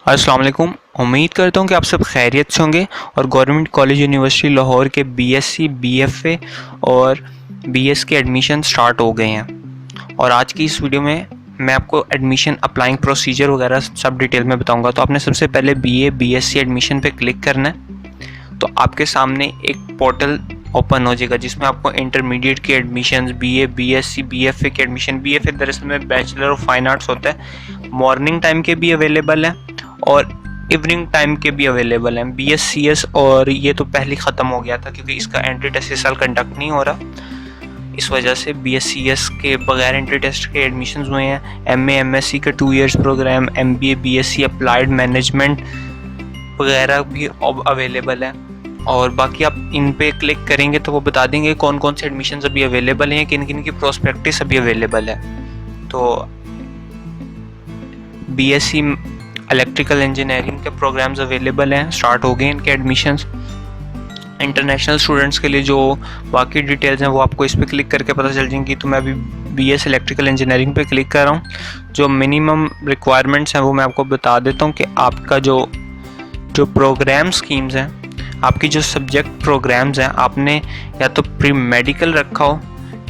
अस्सलाम वालेकुम। उम्मीद करता हूँ कि आप सब खैरियत से होंगे और गवर्नमेंट कॉलेज यूनिवर्सिटी लाहौर के बीएससी, बीएफए और बीएस के एडमिशन स्टार्ट हो गए हैं। और आज की इस वीडियो में मैं आपको एडमिशन अप्लाइंग प्रोसीजर वगैरह सब डिटेल में बताऊंगा। तो आपने सबसे पहले बीए, बीएससी एडमिशन पे क्लिक करना है। तो आपके सामने एक पोर्टल ओपन हो जाएगा जिसमें आपको इंटरमीडिएट की एडमिशन्स, बीए, बीएससी, बीएफए के एडमिशन, बीएफए दरअसल में बैचलर ऑफ फाइन आर्ट्स होता है, मॉर्निंग टाइम के भी अवेलेबल है और इवनिंग टाइम के भी अवेलेबल हैं। बीएससीएस और ये तो पहले ख़त्म हो गया था क्योंकि इसका एंट्री टेस्ट इस साल कंडक्ट नहीं हो रहा। इस वजह से बीएससीएस के बगैर एंट्री टेस्ट के एडमिशन्स हुए हैं। एमए, एमएससी का 2 years programme, MBA, BSc applied management वगैरह भी अब अवेलेबल है। और बाकी आप इन पे क्लिक करेंगे तो वो बता देंगे कौन कौन से एडमिशन्स अभी अवेलेबल हैं, किन किन की प्रोस्पेक्टिस अभी अवेलेबल है। तो बीएससी इलेक्ट्रिकल इंजीनियरिंग के प्रोग्राम्स अवेलेबल हैं, स्टार्ट हो गए इनके एडमिशन्स। इंटरनेशनल स्टूडेंट्स के लिए जो बाकी डिटेल्स हैं वो आपको इस पर क्लिक करके पता चल जाएंगी। तो मैं अभी बीएस इलेक्ट्रिकल इंजीनियरिंग पे क्लिक कर रहा हूँ। जो मिनिमम रिक्वायरमेंट्स हैं वो मैं आपको बता देता हूँ कि आपका जो प्रोग्राम स्कीम्स हैं, आपकी जो सब्जेक्ट प्रोग्राम्स हैं, आपने या तो प्री मेडिकल रखा हो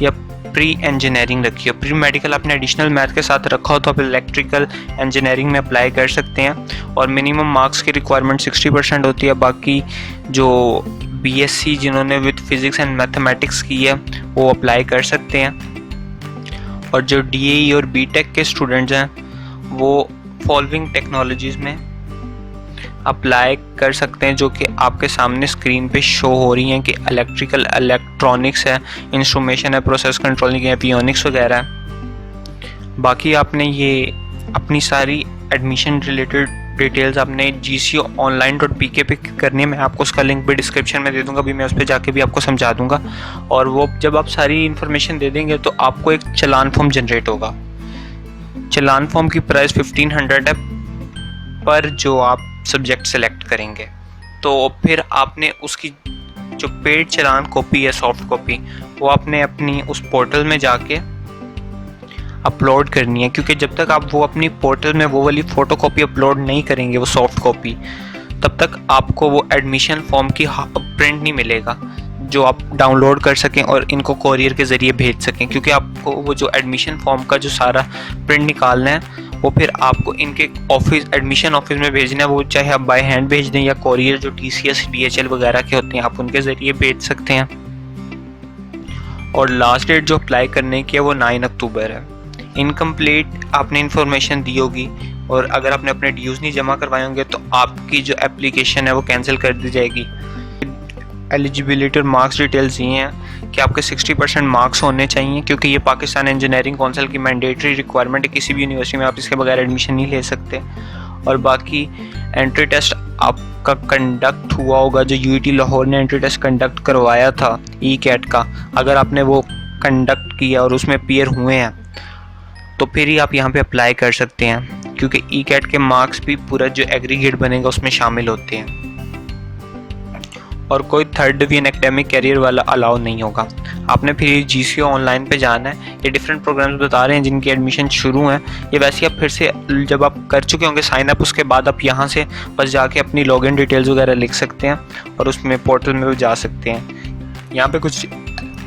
या प्री इंजीनियरिंग रखी हो। प्री मेडिकल आपने एडिशनल मैथ के साथ रखा हो तो आप इलेक्ट्रिकल इंजीनियरिंग में अप्लाई कर सकते हैं और मिनिमम मार्क्स की रिक्वायरमेंट 60% होती है। बाकी जो बीएससी जिन्होंने विद फिज़िक्स एंड मैथमेटिक्स की है वो अप्लाई कर सकते हैं। और जो डीएई और बीटेक के स्टूडेंट्स हैं वो फॉलोइंग टेक्नोलॉजीज़ में अप्लाई कर सकते हैं, जो कि आपके सामने स्क्रीन पे शो हो रही हैं कि इलेक्ट्रिकल, इलेक्ट्रॉनिक्स है, इंस्ट्रूमेशन है, प्रोसेस कंट्रोलिंग है, एवियोनिक्स वगैरह है। बाकी आपने ये अपनी सारी एडमिशन रिलेटेड डिटेल्स आपने gco.online.pk पे करनी है। मैं आपको उसका लिंक भी डिस्क्रिप्शन में दे दूंगा, अभी मैं उस पर जाके भी आपको समझा दूंगा। और वो जब आप सारी इन्फॉर्मेशन दे देंगे तो आपको एक चलान फॉर्म जनरेट होगा। चलान फॉर्म की प्राइस 1500 है पर जो आप सब्जेक्ट सेलेक्ट करेंगे। तो फिर आपने उसकी जो पेड चलान कॉपी है, सॉफ्ट कॉपी, वो आपने अपनी उस पोर्टल में जाके अपलोड करनी है। क्योंकि जब तक आप वो अपनी पोर्टल में वो वाली फ़ोटो कॉपी अपलोड नहीं करेंगे, वो सॉफ्ट कॉपी, तब तक आपको वो एडमिशन फॉर्म की प्रिंट नहीं मिलेगा जो आप डाउनलोड कर सकें और इनको कोरियर के ज़रिए भेज सकें। क्योंकि आपको वो जो एडमिशन फॉर्म का जो सारा प्रिंट निकालना है वो फिर आपको इनके ऑफिस, एडमिशन ऑफिस में भेजना है। वो चाहे आप बाय हैंड भेज दें या कोरियर जो टीसीएस, डीएचएल वगैरह के होते हैं, आप उनके ज़रिए भेज सकते हैं। और लास्ट डेट जो अप्लाई करने की है वो 9 अक्टूबर है। इनकम्प्लीट आपने इन्फॉर्मेशन दी होगी और अगर आपने अपने ड्यूज़ नहीं जमा करवाए होंगे तो आपकी जो एप्लीकेशन है वो कैंसिल कर दी जाएगी। एलिजिबिलिटी और मार्क्स डिटेल्स ये हैं कि आपके 60% मार्क्स होने चाहिए, क्योंकि ये पाकिस्तान इंजीनियरिंग काउंसिल की मैंडेटरी रिक्वायरमेंट है। किसी भी यूनिवर्सिटी में आप इसके बगैर एडमिशन नहीं ले सकते। और बाकी एंट्री टेस्ट आपका कंडक्ट हुआ होगा, जो यूईटी लाहौर ने एंट्री टेस्ट कंडक्ट करवाया था ई कैट का, अगर आपने वो कंडक्ट किया और उसमें अपीयर हुए हैं तो फिर ही आप यहाँ पे अप्लाई कर सकते हैं, क्योंकि ई कैट के मार्क्स भी पूरा जो एग्रीगेट बनेगा उसमें शामिल होते हैं। और कोई थर्ड डिवीजन एकेडमिक कैरियर वाला अलाउ नहीं होगा। आपने फिर जीसीओ ऑनलाइन पे जाना है। ये डिफरेंट प्रोग्राम्स बता रहे हैं जिनकी एडमिशन शुरू हैं। ये वैसे आप फिर से जब आप कर चुके होंगे साइन अप, उसके बाद आप यहाँ से बस जाके अपनी लॉगिन डिटेल्स वगैरह लिख सकते हैं और उसमें पोर्टल में जा सकते हैं। यहाँ पे कुछ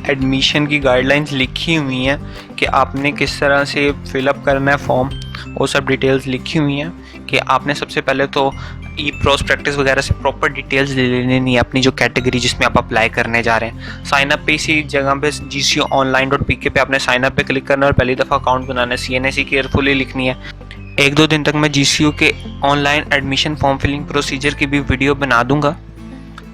एडमिशन की गाइडलाइंस लिखी हुई हैं कि आपने किस तरह से फिलअप करना है फॉर्म, वो सब डिटेल्स लिखी हुई हैं कि आपने सबसे पहले तो ई प्रोस्पेक्टिस वगैरह से प्रॉपर डिटेल्स ले लेनी है अपनी जो कैटेगरी जिसमें आप अप्लाई करने जा रहे हैं। साइन अप पे इसी जगह पे gco.online.pk पे आपने साइन अप पे क्लिक करना है और पहली दफ़ा अकाउंट बनाना है। CNSE केयरफुली लिखनी है। 1-2 दिन तक मैं GCO के online admission form filling procedure की भी वीडियो बना दूंगा,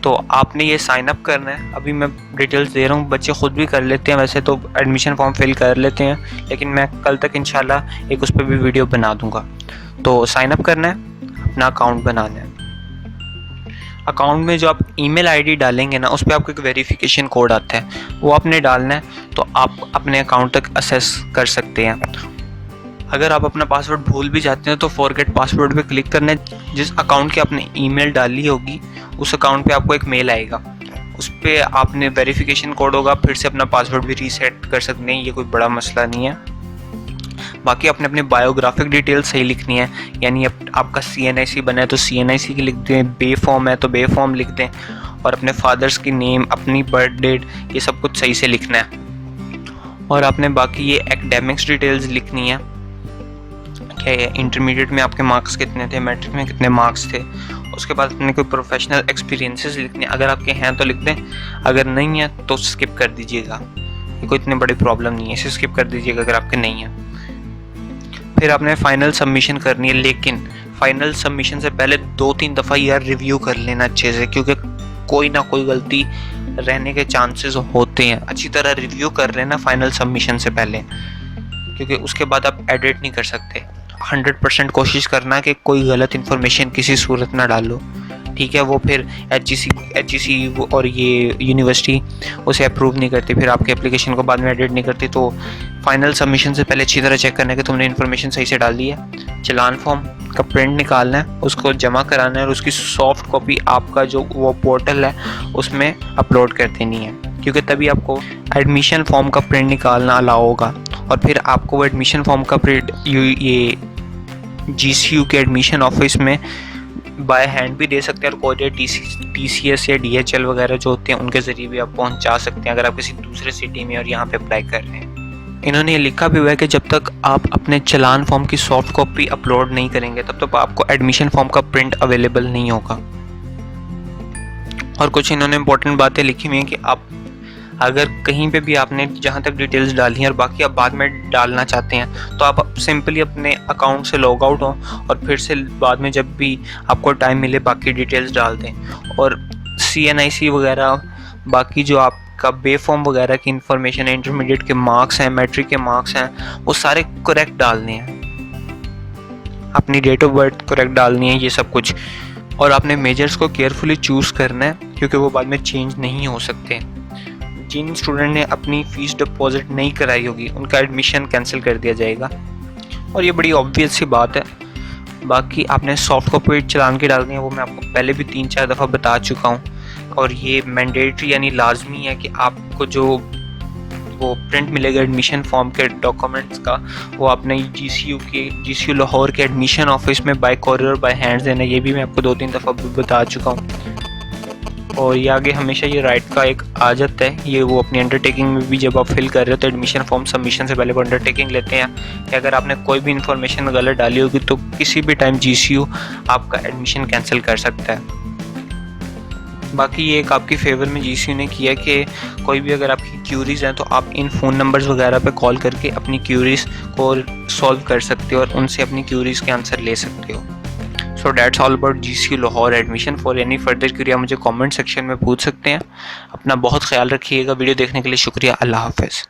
तो आपने ये साइन अप करना है। अभी मैं डिटेल्स दे रहा हूँ, बच्चे खुद भी कर लेते हैं वैसे तो, एडमिशन फॉर्म फिल कर लेते हैं, लेकिन मैं कल तक इंशाल्लाह एक उस पर भी वीडियो बना दूंगा। तो साइन अप करना है, अपना अकाउंट बनाना है। अकाउंट में जो आप ईमेल आईडी डालेंगे ना, उस पर आपको एक वेरिफिकेशन कोड आता है, वो आपने डालना है तो आप अपने अकाउंट तक एक्सेस कर सकते हैं। अगर आप अपना पासवर्ड भूल भी जाते हैं तो फॉरगेट पासवर्ड पे क्लिक करना है। जिस अकाउंट की आपने ईमेल डाली होगी उस अकाउंट पे आपको एक मेल आएगा, उस पर आपने वेरिफिकेशन कोड होगा, फिर से अपना पासवर्ड भी रीसेट कर सकते हैं, ये कोई बड़ा मसला नहीं है। बाकी आपने अपनी बायोग्राफिक डिटेल सही लिखनी है, यानी आपका CNIC बना है तो CNIC की लिख दें, बे फॉर्म है तो बे फॉर्म लिख दें, और अपने फादर्स की नेम, अपनी बर्थ डेट, ये सब कुछ सही से लिखना है। और आपने बाकी ये एकेडमिक्स डिटेल्स लिखनी है, क्या है इंटरमीडिएट में आपके मार्क्स कितने थे, मैट्रिक में कितने मार्क्स थे। उसके बाद अपने कोई प्रोफेशनल एक्सपीरियंसेस लिखने, अगर आपके हैं तो लिख दें, अगर नहीं है तो स्किप कर दीजिएगा, ये कोई इतनी बड़ी प्रॉब्लम नहीं है, इसे स्किप कर दीजिएगा अगर आपके नहीं है। फिर आपने फाइनल सबमिशन करनी है, लेकिन फाइनल सबमिशन से पहले 2-3 दफ़ा यार रिव्यू कर लेना अच्छे से, क्योंकि कोई ना कोई गलती रहने के चांसेस होते हैं। अच्छी तरह रिव्यू कर लेना फाइनल सबमिशन से पहले, क्योंकि उसके बाद आप एडिट नहीं कर सकते। 100% कोशिश करना कि कोई गलत इन्फॉर्मेशन किसी सूरत ना डालो, ठीक है। वो फिर HGC और ये यूनिवर्सिटी उसे अप्रूव नहीं करती, फिर आपके एप्लीकेशन को बाद में एडिट नहीं करती। तो फाइनल सबमिशन से पहले अच्छी तरह चेक करना है कि तुमने इन्फॉर्मेशन सही से डाल दी है। चलान फॉर्म का प्रिंट निकालना है, उसको जमा कराना है, और उसकी सॉफ्ट कॉपी आपका जो वो पोर्टल है उसमें अपलोड कर देनी है, क्योंकि तभी आपको एडमिशन फॉर्म का प्रिंट निकालना अलाउ होगा। और फिर आपको वो एडमिशन फॉर्म का प्रिंट ये GCU के एडमिशन ऑफिस में बाय हैंड भी दे सकते हैं, और कोई TCS या DHL वगैरह जो होते हैं उनके ज़रिए भी आप पहुंचा सकते हैं, अगर आप किसी दूसरे सिटी में और यहाँ पे अप्लाई कर रहे हैं। इन्होंने ये लिखा भी हुआ है कि जब तक आप अपने चलान फॉर्म की सॉफ्ट कॉपी अपलोड नहीं करेंगे तब तक आपको एडमिशन फॉर्म का प्रिंट अवेलेबल नहीं होगा। और कुछ इन्होंने इंपॉर्टेंट बातें लिखी हुई हैं कि आप अगर कहीं पे भी आपने जहाँ तक डिटेल्स डाली हैं और बाकी आप बाद में डालना चाहते हैं, तो आप सिंपली अपने अकाउंट से लॉग आउट हों और फिर से बाद में जब भी आपको टाइम मिले बाकी डिटेल्स डाल दें। और CNIC वगैरह, बाकी जो आपका बे फॉर्म वगैरह की इंफॉर्मेशन है, इंटरमीडिएट के मार्क्स हैं, मैट्रिक के मार्क्स हैं, वो सारे करेक्ट डालने हैं, अपनी डेट ऑफ बर्थ करेक्ट डालनी है, ये सब कुछ। और आपने मेजर्स को केयरफुली चूज़ करना है, क्योंकि वो बाद में चेंज नहीं हो सकते। जिन स्टूडेंट ने अपनी फ़ीस डिपॉजिट नहीं कराई होगी उनका एडमिशन कैंसिल कर दिया जाएगा, और ये बड़ी ऑब्वियस सी बात है। बाकी आपने सॉफ्ट कॉपी चलान की डालनी है, वो मैं आपको पहले भी 3-4 दफ़ा बता चुका हूँ, और ये मैंडेटरी यानी लाजमी है कि आपको जो वो प्रिंट मिलेगा एडमिशन फॉर्म के डॉक्यूमेंट्स का, वो आपने GCU लाहौर के एडमिशन ऑफिस में बाय कोरियर बाय हैंड देना। ये भी मैं आपको 2-3 दफ़ा बता चुका हूँ। और ये आगे हमेशा ये राइट का एक आदत है, ये वो अपनी अंडरटेकिंग में भी जब आप फिल कर रहे हो तो एडमिशन फॉर्म सबमिशन से पहले वो अंडरटेकिंग लेते हैं कि अगर आपने कोई भी इन्फॉर्मेशन गलत डाली होगी तो किसी भी टाइम GCU आपका एडमिशन कैंसिल कर सकता है। बाकी ये एक आपकी फेवर में GCU ने किया कि कोई भी अगर आपकी क्यूरीज़ हैं तो आप इन फ़ोन नंबर्स वगैरह पे कॉल करके अपनी क्यूरीज़ को सॉल्व कर सकते हो और उनसे अपनी क्यूरीज़ के आंसर ले सकते हो। So that's all about GCU Lahore admission. For any further query आप मुझे कमेंट सेक्शन में पूछ सकते हैं। अपना बहुत ख्याल रखिएगा। वीडियो देखने के लिए शुक्रिया। अल्लाह हाफ़िज़।